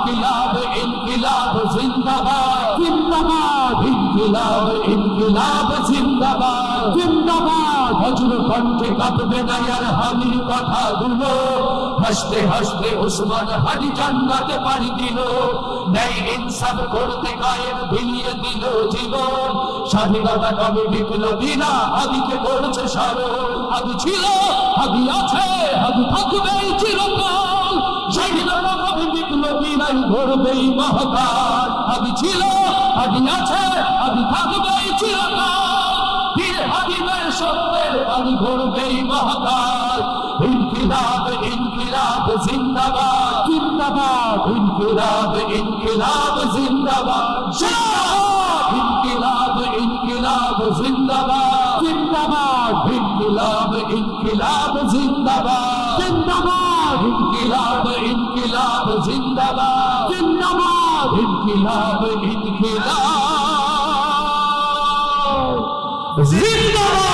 ইনকিলাব ইনকিলাব জিন্দাবাদ জিন্দাবাদ ইনকিলাব ইনকিলাব জিন্দাবাদ জিন্দাবাদ বজ্র কণ্ঠে কাঁপবে না আর হামির কথাগুলো হাসতে হাসতে ওসমান হাদি জান্নাতে পাড়ি দিল ন্যায় ইনসাফ করতে কায়েম বিলিয়ে দিল জীবন স্বাধীনতা কবে বিপ্লবীরা হাদিকে করছে স্মরণ হাদি ছিল হাদি আছে হাদি থাকবে চিরকাল স্বাধীনতা কবে বিপ্লবীরাই গড়বেই মহাকাল হাদি ছিল হাদি আছে হাদি থাকবে চিরকাল বীর হাদিমের সত্যের হাদি গড়বেই মহাকাল ইনকিলাব ইনকিলাব জিন্দাবাদ জিন্দাবাদ ইনকিলাব ইনকিলাব জিন্দাবাদ জিন্দাবাদ ইনকিলাব ইনকিলাব জিন্দাবাদ জিন্দাবাদ ইনকিলাব ইনকিলাব জিন্দাবাদ জিন্দাবাদ ইনকিলাব ইনকিলাব জিন্দাবাদ জিন্দাবাদ ইনকিলাব ইনকিলাব জিন্দাবাদ